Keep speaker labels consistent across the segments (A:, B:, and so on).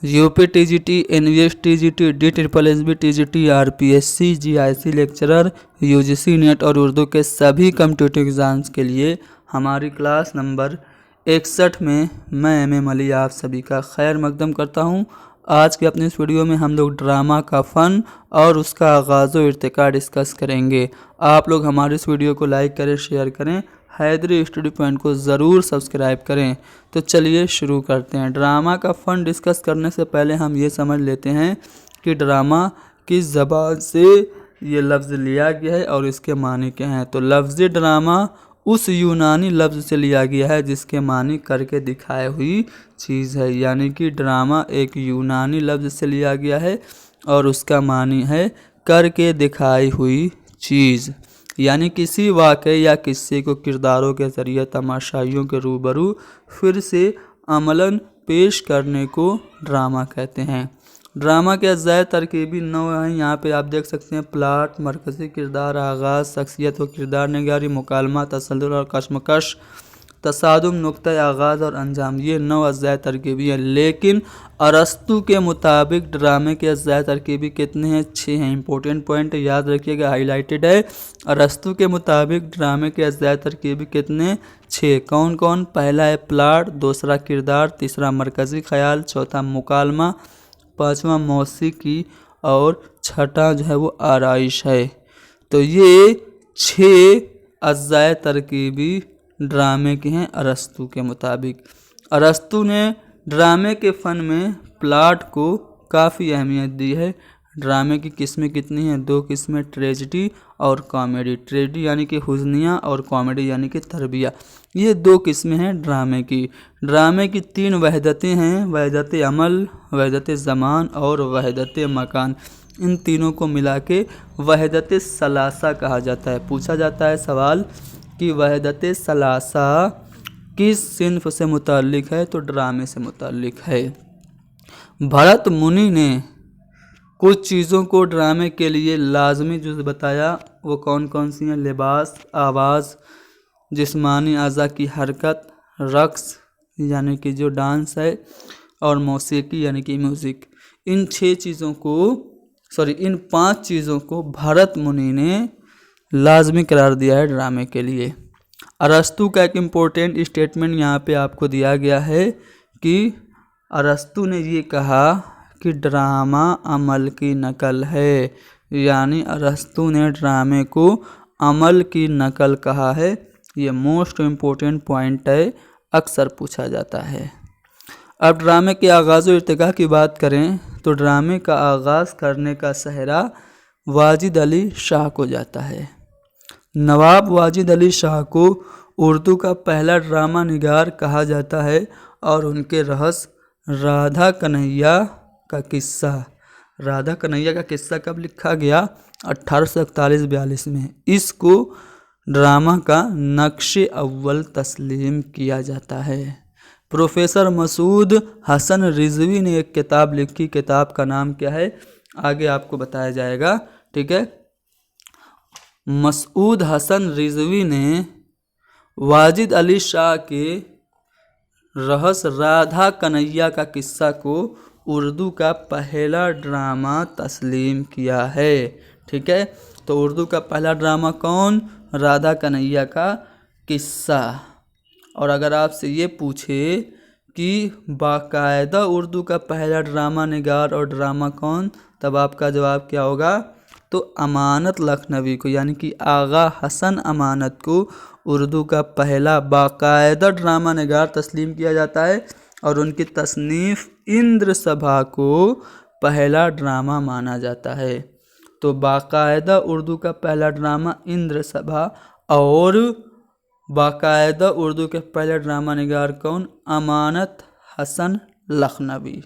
A: UP TGT, NVS TGT, DSSB TGT, RPSC, GIC lecturer, UGC NET और उर्दू के सभी competitive exams के लिए हमारी क्लास नंबर 61 में मैं MM अली आप सभी का खैर मकदम करता हूं। आज के अपने इस वीडियो में हम लोग ड्रामा का फ़न और उसका आगाज़ व इर्तिका डिस्कस करेंगे। आप लोग हमारे इस वीडियो को लाइक करें, शेयर करें, हैदरी स्टडी पॉइंट को ज़रूर सब्सक्राइब करें। तो चलिए शुरू करते हैं। ड्रामा का फ़न डिस्कस करने से पहले हम ये समझ लेते हैं कि ड्रामा किस ज़बान से ये लफ्ज़ लिया गया है और इसके मानी क्या हैं। तो लफ्ज़ ड्रामा उस यूनानी लफ्ज़ से लिया गया है जिसके मानी करके दिखाई हुई चीज़ है, यानी कि ड्रामा एक यूनानी लफ्ज़ से लिया गया है और उसका मानी है करके दिखाई हुई चीज़, यानी किसी वाक़े या किस्से को किरदारों के ज़रिए तमाशाइयों के रूबरू फिर से अमलन पेश करने को ड्रामा कहते हैं। ड्रामा के अज़्ज़ाए तरकीबी नौ हैं। यहाँ पे आप देख सकते हैं प्लाट, मरकज़ी किरदार, आगाज़, शख्सियत व किरदार निगारी, मुकालमा, तसल्लुल और कशमकश, तसादुम, नुक्ता आगाज़ और अंजाम, ये 9 अज़्ज़ाए तरकीबी हैं। लेकिन अरस्तु के मुताबिक ड्रामे के अज़्ज़ाए तरकीबी कितने हैं? 6 हैं। इंपॉर्टेंट पॉइंट याद रखिएगा, हाईलाइटेड है। अरस्तु के मुताबिक ड्रामे के अज़्ज़ाए तरकीबी कितने? 6। कौन कौन? पहला है प्लाट, दूसरा किरदार, तीसरा मरकज़ी ख्याल, चौथा मुकालमा, पाँचवा मौसीकी और छठा जो है वो आराइश है। तो ये 6 अज़्ज़ाए तरकीबी ड्रामे के हैं अरस्तु के मुताबिक। अरस्तु ने ड्रामे के फ़न में प्लाट को काफ़ी अहमियत दी है। ड्रामे की किस्में कितनी हैं? 2 किस्में, ट्रेजिडी और कॉमेडी। ट्रेजिडी यानी कि हुज़्निया और कॉमेडी यानी कि तरबिया, ये 2 किस्में हैं ड्रामे की। ड्रामे की 3 वहदतें हैं, वहदत अमल, वहदत ज़मान और वहदत मकान। इन तीनों को मिला के वहदत सलासा कहा जाता है। पूछा जाता है सवाल कि वहदत सलासा किस सिन्फ से मुताल्लिक है? तो ड्रामे से मुताल्लिक है। भरत मुनि ने कुछ चीज़ों को ड्रामे के लिए लाजमी जुज़ बताया, वो कौन कौन सी हैं? लिबास, आवाज़, जिस्मानी अज़ा की हरकत, रक्स यानी कि जो डांस है, और मौसीकी यानी कि म्यूज़िक। इन 5 चीज़ों को भरत मुनि ने लाजमी करार दिया है ड्रामे के लिए। अरस्तु का एक इम्पोर्टेंट स्टेटमेंट यहाँ पे आपको दिया गया है कि अरस्तु ने ये कहा कि ड्रामा अमल की नकल है, यानी अरस्तु ने ड्रामे को अमल की नकल कहा है। ये मोस्ट इम्पोर्टेंट पॉइंट है, अक्सर पूछा जाता है। अब ड्रामे के आगाज़ व इर्तिका की बात करें तो ड्रामे का आगाज़ करने का सहरा वाजिद अली शाह को जाता है। नवाब वाजिद अली शाह को उर्दू का पहला ड्रामा निगार कहा जाता है और उनके रहस्य राधा कन्हैया का किस्सा कब लिखा गया? 1841-42 में। इसको ड्रामा का नक्शे अव्वल तस्लीम किया जाता है। प्रोफेसर मसूद हसन रिजवी ने एक किताब लिखी, किताब का नाम क्या है आगे आपको बताया जाएगा, ठीक है। मसूद हसन रिजवी ने वाजिद अली शाह के रहस्य राधा कन्हैया का किस्सा को उर्दू का पहला ड्रामा तस्लीम किया है, ठीक है। तो उर्दू का पहला ड्रामा कौन? राधा कन्हैया का किस्सा। और अगर आपसे ये पूछे कि बाकायदा उर्दू का पहला ड्रामा निगार और ड्रामा कौन, तब आपका जवाब क्या होगा? तो अमानत लखनवी को, यानी कि आगा हसन अमानत को उर्दू का पहला बाकायदा ड्रामा निगार तस्लीम किया जाता है और उनकी तसनीफ़ इंद्र सभा को पहला ड्रामा माना जाता है। तो बाकायदा उर्दू का पहला ड्रामा इंद्र सभा और बाकायदा उर्दू के पहले ड्रामा निगार कौन? अमानत हसन लखनवी।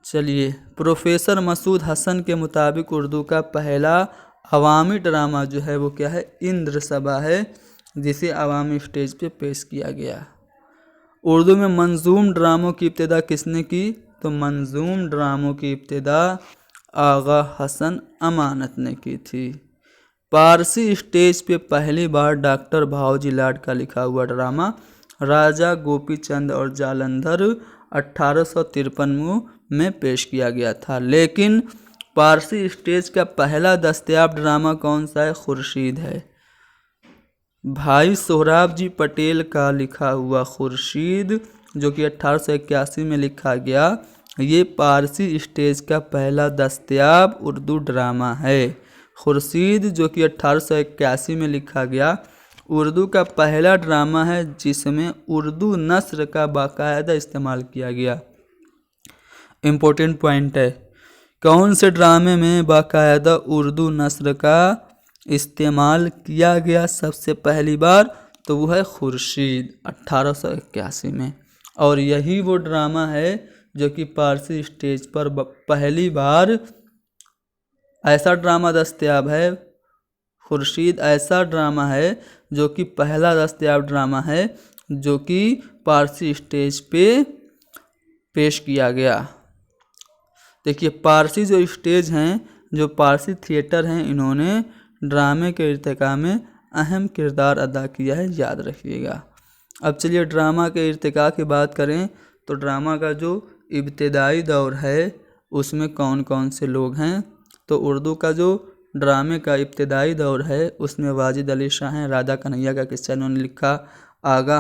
A: चलिए, प्रोफेसर मसूद हसन के मुताबिक उर्दू का पहला अवामी ड्रामा जो है वो क्या है? इंद्र सभा है, जिसे अवामी स्टेज पे पेश किया गया। उर्दू में मंजूम ड्रामों की इब्तिदा किसने की? तो मंजूम ड्रामों की इब्तिदा आगा हसन अमानत ने की थी। पारसी स्टेज पे पहली बार डॉक्टर भावजी लाड का लिखा हुआ ड्रामा राजा गोपी चंद और जालंधर 1853 में पेश किया गया था। लेकिन पारसी स्टेज का पहला दस्तयाब ड्रामा कौन सा है? खुर्शीद है। भाई सोहराब जी पटेल का लिखा हुआ खुर्शीद, जो कि 1881 में लिखा गया, ये पारसी स्टेज का पहला दस्तयाब उर्दू ड्रामा है। खुर्शीद जो कि 1881 में लिखा गया, उर्दू का पहला ड्रामा है जिसमें उर्दू नस्र का बाकायदा इस्तेमाल किया गया। इम्पोर्टेंट पॉइंट है, कौन से ड्रामे में बाकायदा उर्दू नस्र का इस्तेमाल किया गया सबसे पहली बार? तो वो है खुर्शीद 1881 में। और यही वो ड्रामा है जो कि पारसी स्टेज पर पहली बार ऐसा ड्रामा दस्तयाब है। खुर्शीद ऐसा ड्रामा है जो कि पहला दस्तयाब ड्रामा है जो कि पारसी स्टेज पे पेश किया गया। देखिए, पारसी जो स्टेज हैं, जो पारसी थिएटर हैं, इन्होंने ड्रामे के इर्तिका में अहम किरदार अदा किया है, याद रखिएगा। अब चलिए ड्रामा के इर्तिका की बात करें तो ड्रामा का जो इब्तिदाई दौर है उसमें कौन कौन से लोग हैं? तो उर्दू का जो ड्रामे का इब्तिदाई दौर है उसमें वाजिद अली शाह हैं। राधा कन्हैया का किस्सा इन्होंने लिखा। आगा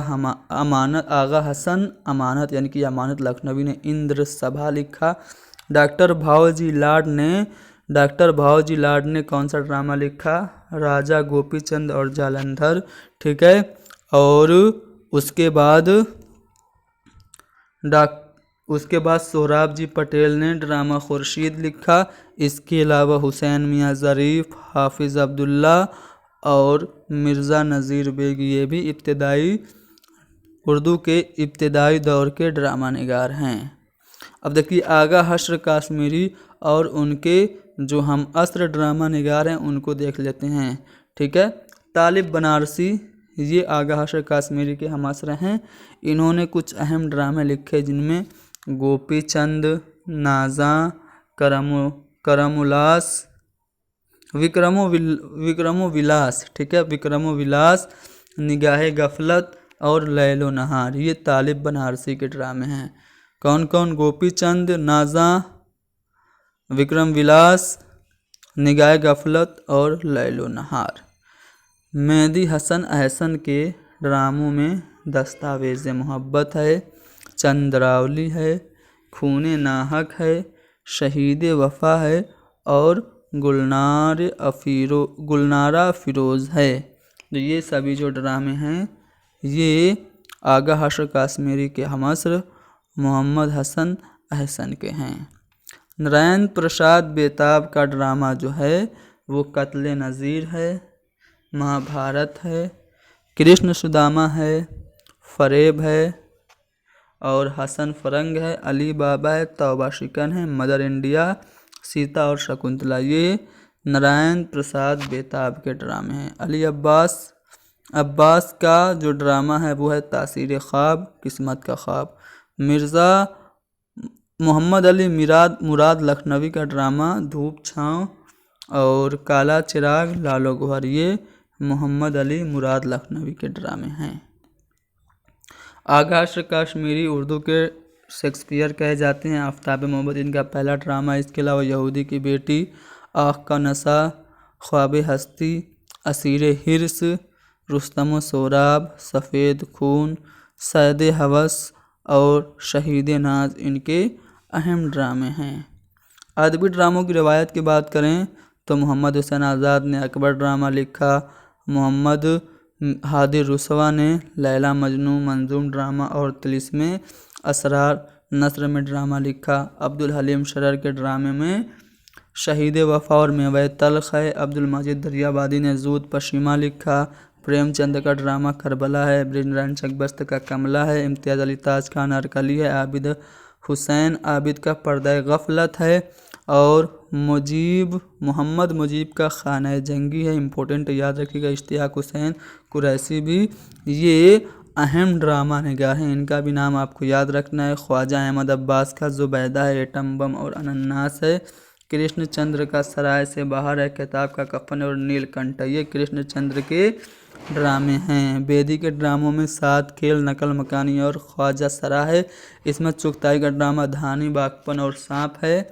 A: हसन अमानत यानी कि अमानत लखनवी ने इंद्र सभा लिखा। डॉक्टर भावजी लाड ने कौन सा ड्रामा लिखा? राजा गोपीचंद और जालंधर। ठीक है। और उसके बाद सोहराब जी पटेल ने ड्रामा खुर्शीद लिखा। इसके अलावा हुसैन मियाँ ज़रीफ़, हाफिज़ अब्दुल्ला और मिर्ज़ा नज़ीर बेग, ये भी उर्दू के इब्तिदाई दौर के ड्रामा निगार हैं। अब देखिए, आगा हश्र काश्मीरी और उनके जो हम असर ड्रामा निगार हैं उनको देख लेते हैं। ठीक है। तालिब बनारसी, ये आगा हश्र काश्मीरी के हम असर हैं। इन्होंने कुछ अहम ड्रामे लिखे जिनमें गोपीचंद, नाजा, करमुलास, विक्रमोविलास, ठीक है, विक्रमोविलास, निगाहे गफलत और लैलो नहार, ये तालिब बनारसी के ड्रामे हैं। कौन कौन? गोपीचंद, नाजा, विक्रम विलास, निगाहे गफलत और लैलो नहार। मेहदी हसन अहसन के ड्रामों में दस्तावेज़ मोहब्बत है, चंद्रावली है, खूने नाहक है, शहीद वफा है और गुलनारा फिरोज़ है। तो ये सभी जो ड्रामे हैं ये आगा हश्र काश्मीरी के हमअस्र मोहम्मद हसन अहसन के हैं। नारायण प्रसाद बेताब का ड्रामा जो है वो कत्ले नज़ीर है, महाभारत है, कृष्ण सुदामा है, फरेब है और हसन फरंग है, अली बाबा है, तौबा शिकन है, मदर इंडिया, सीता और शकुंतला, ये नारायण प्रसाद बेताब के ड्रामे हैं। अली अब्बास का जो ड्रामा है वो है तासीर ख्वाब, किस्मत का ख्वाब। मिर्ज़ा मोहम्मद अली मुराद लखनवी का ड्रामा धूप छाँव और काला चिराग, लालो गोहर, ये मोहम्मद अली मुराद लखनवी के ड्रामे हैं। आगा हश्र काश्मीरी उर्दू के शेक्सपियर कहे जाते हैं। आफ्ताब मोहब्बत इनका पहला ड्रामा। इसके अलावा यहूदी की बेटी, आँख का नशा, ख्वाब हस्ती, असीर हिर्स, रुस्तम सोराब, सफ़ेद खून, सैद हवस और शहीद नाज इनके अहम ड्रामे हैं। अदबी ड्रामों की रवायत की बात करें तो मोहम्मद हुसैन आज़ाद ने अकबर ड्रामा लिखा। मोहम्मद हादी रुसवा ने लैला मजनू, मंजूम ड्रामा और तिलिस्मे असरार नस्र में ड्रामा लिखा। अब्दुल हलीम शरर के ड्रामे में शहीद वफा और मेवा तल्ख है। अब्दुल मजीद दरियाबादी ने जूद पशीमा लिखा। प्रेमचंद का ड्रामा करबला है। ब्रिजनारायण चकबस्त का कमला है। इम्तियाज़ अली ताज का अनारकली है। आबिद हुसैन आबिद का पर्दा गफलत है और मोहम्मद मुजीब का खाना जंगी है। इम्पोर्टेंट याद रखिएगा। इश्तियाक हुसैन कुरैशी भी ये अहम ड्रामा निगार हैं, इनका भी नाम आपको याद रखना है। ख्वाजा अहमद अब्बास का ज़ुबैदा है। एटम बम और अनन्नास है। कृष्णचंद्र का सराय से बाहर है। किताब का कफन और नीलकंठ, ये कृष्णचंद्र के ड्रामे हैं। बेदी के ड्रामों में 7 खेल, नकल मकानी और ख्वाजा सरा है। इसमें चुगताई का ड्रामा धानी, बागपन और सांप है।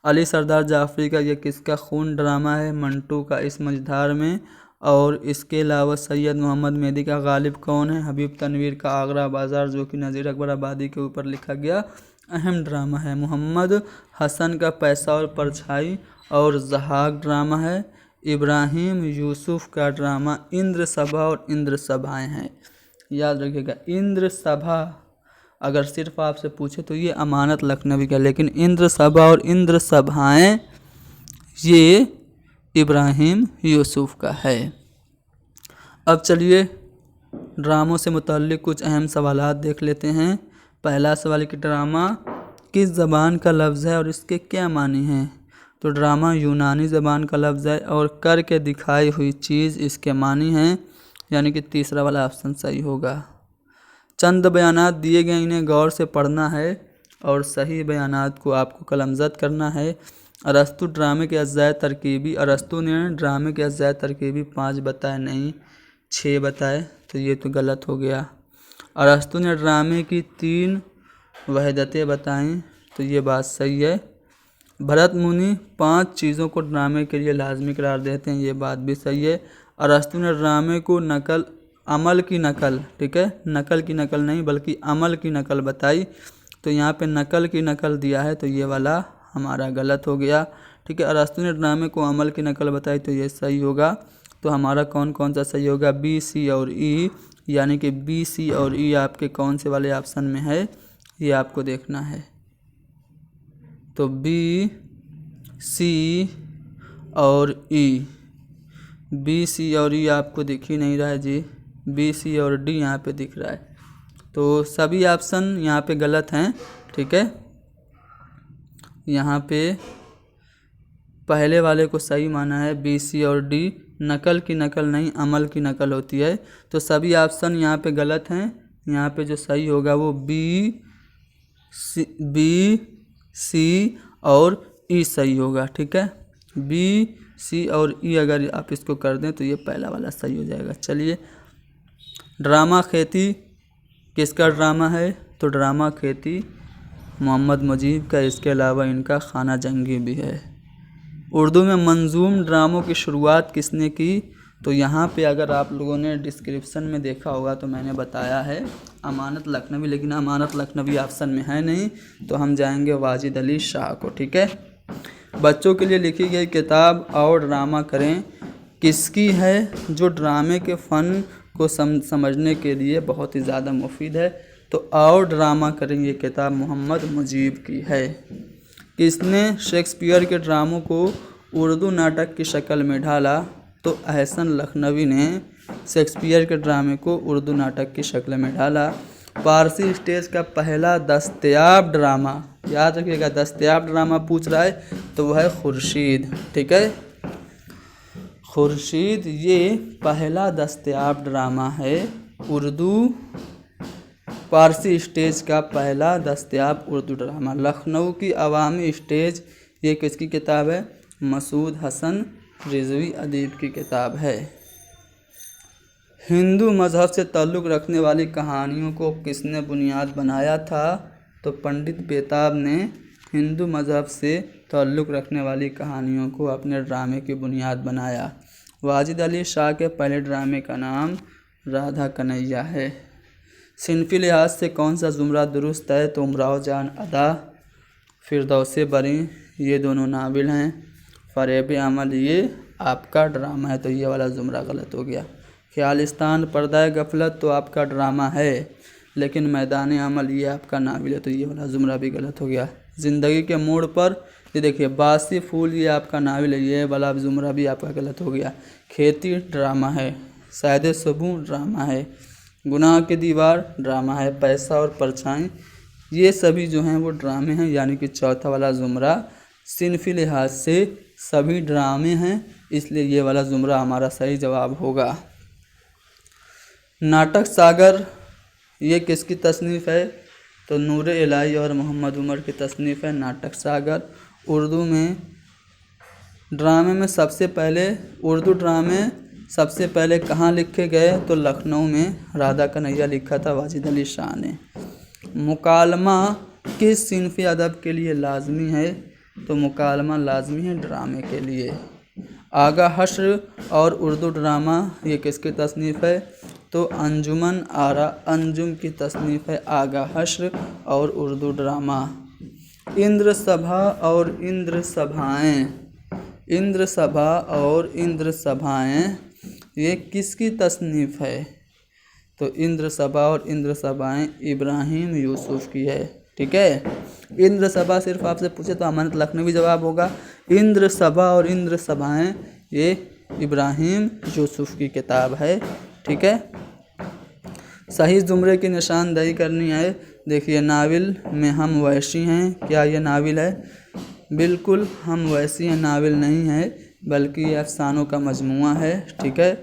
A: अली सरदार जाफरी का ये किसका खून ड्रामा है। मंटू का इस मझधार में। और इसके अलावा सैयद मोहम्मद मेहदी का गालिब कौन है। हबीब तनवीर का आगरा बाज़ार, जो कि नज़ीर अकबर आबादी के ऊपर लिखा गया अहम ड्रामा है। मोहम्मद हसन का पैसा और परछाई और ज़हाक ड्रामा है। इब्राहिम यूसुफ का ड्रामा इंद्र सभा और इंद्र सभाएँ हैं। याद रखिएगा, इंद्र सभा अगर सिर्फ आपसे पूछे तो ये अमानत लखनवी का, लेकिन इंद्र सभा और इंद्र सभाएँ ये इब्राहिम यूसुफ का है। अब चलिए ड्रामों से मुताल्लिक़ कुछ अहम सवालात देख लेते हैं। पहला सवाल कि ड्रामा किस ज़बान का लफ्ज़ है और इसके क्या मानी हैं। तो ड्रामा यूनानी ज़बान का लफ्ज़ है और करके दिखाई हुई चीज़ इसके मानी हैं, यानी कि तीसरा वाला ऑप्शन सही होगा। चंद बयानात दिए गए, इन्हें गौर से पढ़ना है और सही बयानात को आपको कलमज़द करना है। अरस्तु ड्रामे के अज्जाए तरकीबी, अरस्तु ने ड्रामे के अज्जाए तरकीबी 5 बताए, नहीं 6 बताए, तो ये तो गलत हो गया। अरस्तु ने ड्रामे की 3 वहदतें बताईं, तो ये बात सही है। भरत मुनि 5 चीज़ों को ड्रामे के लिए लाजमी करार देते हैं, ये बात भी सही है। अरस्तु ने ड्रामे को नकल, अमल की नकल, ठीक है, नकल की नकल नहीं बल्कि अमल की नकल बताई, तो यहाँ पे नकल की नकल दिया है, तो ये वाला हमारा गलत हो गया। ठीक है, अरस्तु ने ड्रामे को अमल की नकल बताई, तो ये सही होगा। तो हमारा कौन कौन सा सही होगा, बी, सी और ई, यानी कि बी, सी और ई आपके कौन से वाले ऑप्शन में है, ये आपको देखना है। तो बी, सी और ई, बी, सी और ई आपको दिख ही नहीं रहा है जी, बी, सी और डी यहाँ पे दिख रहा है, तो सभी ऑप्शन यहाँ पे गलत हैं। ठीक है, यहाँ पे पहले वाले को सही माना है, बी, सी और डी, नकल की नकल नहीं अमल की नकल होती है, तो सभी ऑप्शन यहाँ पे गलत हैं। यहाँ पे जो सही होगा वो बी, सी और ई सही होगा। ठीक है, बी, सी और ई अगर आप इसको कर दें तो ये पहला वाला सही हो जाएगा। चलिए, ड्रामा खेती किसका ड्रामा है। तो ड्रामा खेती मोहम्मद मुजीब का, इसके अलावा इनका खाना जंगी भी है। उर्दू में मंजूम ड्रामों की शुरुआत किसने की। तो यहाँ पे अगर आप लोगों ने डिस्क्रिप्शन में देखा होगा तो मैंने बताया है अमानत लखनवी, लेकिन अमानत लखनवी ऑप्शन में है नहीं, तो हम जाएंगे वाजिद अली शाह को। ठीक है, बच्चों के लिए लिखी गई किताब आओ ड्रामा करें किसकी है, जो ड्रामे के फ़न को समझने के लिए बहुत ही ज़्यादा मुफीद है। तो आओ ड्रामा करें ये किताब मोहम्मद मुजीब की है। किसने शेक्सपियर के ड्रामों को उर्दू नाटक की शक्ल में ढाला। तो अहसन लखनवी ने शेक्सपियर के ड्रामे को उर्दू नाटक की शक्ल में ढाला। पारसी स्टेज का पहला दस्तयाब ड्रामा, याद रखिएगा दस्तयाब ड्रामा पूछ रहा है तो वह है खुर्शीद। ठीक है, खुर्शीद ये पहला दस्तयाब ड्रामा है, उर्दू पारसी स्टेज का पहला दस्तयाब उर्दू ड्रामा। लखनऊ की अवामी स्टेज, ये किसकी किताब है, मसूद हसन रिजवी अदीब की किताब है। हिंदू मज़हब से ताल्लुक़ रखने वाली कहानियों को किसने बुनियाद बनाया था। तो पंडित बेताब ने हिंदू मज़हब से ताल्लुक़ रखने वाली कहानियों को अपने ड्रामे की बुनियाद बनाया। वाजिद अली शाह के पहले ड्रामे का नाम राधा कन्हैया है। सिनफी लिहाज से कौन सा ज़ुमरा दुरुस्त है। तो उमराव जान अदा, फिरदौसे बरी, ये दोनों नाविल हैं। फ़रेब अमल ये आपका ड्रामा है, तो ये वाला ज़ुमरा गलत हो गया। ख्यालिस्तान पर्दा गफलत तो आपका ड्रामा है, लेकिन मैदान अमल ये आपका नाविल है, तो ये वाला ज़ुमरा भी गलत हो गया। ज़िंदगी के मोड़ पर, ये देखिए बासी फूल ये आपका नाविल है, ये वाला ज़ुमरा भी आपका गलत हो गया। खेती ड्रामा है। शायद सबू ड्रामा है। गुनाह की दीवार ड्रामा है। पैसा और परछाई ये सभी जो हैं वो ड्रामे हैं, यानी कि चौथा वाला ज़ुमरा सिनफी लिहाज से सभी ड्रामे हैं, इसलिए ये वाला ज़ुमरा हमारा सही जवाब होगा। नाटक सागर ये किसकी तसनीफ़ है। तो नूर इलाही और मोहम्मद उमर की तसनीफ़ है नाटक सागर। उर्दू में ड्रामे में सबसे पहले उर्दू ड्रामे सबसे पहले कहाँ लिखे गए? तो लखनऊ में राधा कन्हैया लिखा था वाजिद अली शाह ने। मुकालमा किस सिनफ़े अदब के लिए लाजमी है? तो मुकालमा लाजमी है ड्रामे के लिए। आगा हश्र और उर्दू ड्रामा ये किसकी तसनीफ़ है? तो अंजुमन आरा अंजुम की तसनीफ़ है आगा हश्र और उर्दू ड्रामा। इंद्र सभा और इंद्र सभाएँ, इंद्र सभा और इंद्र सभाएँ ये किसकी तसनीफ़ है? तो इंद्र सभा और इंद्र सभाएँ इब्राहिम यूसुफ की है। ठीक है, इंद्र सभा सिर्फ आपसे पूछे तो अमानत लखनवी जवाब होगा। इंद्र सभा और इंद्र सभाएँ ये इब्राहिम यूसुफ की किताब है। ठीक है, सही जुमरे की निशानदेही करनी है। देखिए, नाविल में हम वैशी हैं, क्या ये नाविल है? बिल्कुल हम वैसी हैं, नाविल नहीं है, बल्कि ये अफसानों का मजमुआ है। ठीक है,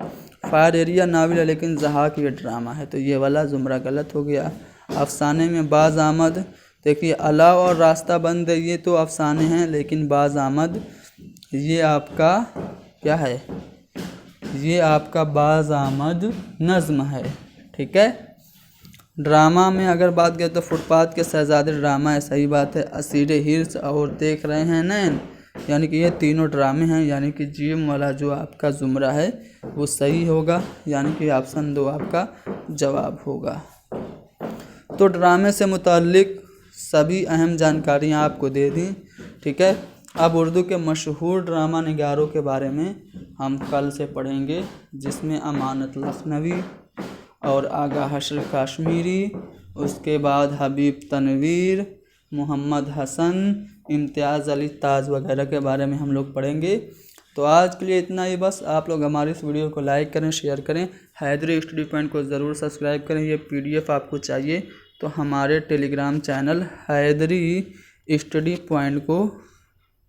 A: फायर एरिया नाविल है लेकिन ज़हाक ये ड्रामा है, तो ये वाला जुमरा गलत हो गया। अफसाने में बाज़ आमद, देखिए अला और रास्ता बंद ये तो अफसाने हैं, लेकिन बाज़ आमद ये आपका क्या है? ये आपका बाज़ आमद नज़्म है। ठीक है, ड्रामा में अगर बात करें तो फुटपाथ के शहजादे ड्रामा है, सही बात है। असीर हिर्स और देख रहे हैं नैन, यानी कि ये तीनों ड्रामे हैं, यानी कि जीम वाला जो आपका जुमरा है वो सही होगा, यानी कि ऑप्शन 2 आपका जवाब होगा। तो ड्रामे से मुताल्लिक सभी अहम जानकारियाँ आपको दे दी। ठीक है, अब उर्दू के मशहूर ड्रामा निगारों के बारे में हम कल से पढ़ेंगे, जिसमें अमानत लखनवी और आगा हश्र कश्मीरी, उसके बाद हबीब तनवीर, मोहम्मद हसन, इम्तियाज़ अली ताज वगैरह के बारे में हम लोग पढ़ेंगे। तो आज के लिए इतना ही बस। आप लोग हमारी इस वीडियो को लाइक करें, शेयर करें, हैदरी स्टडी पॉइंट को ज़रूर सब्सक्राइब करें। ये PDF आपको चाहिए तो हमारे Telegram channel Haidari study point को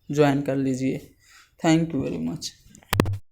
A: ज्वाइन कर लीजिए। Thank you very much.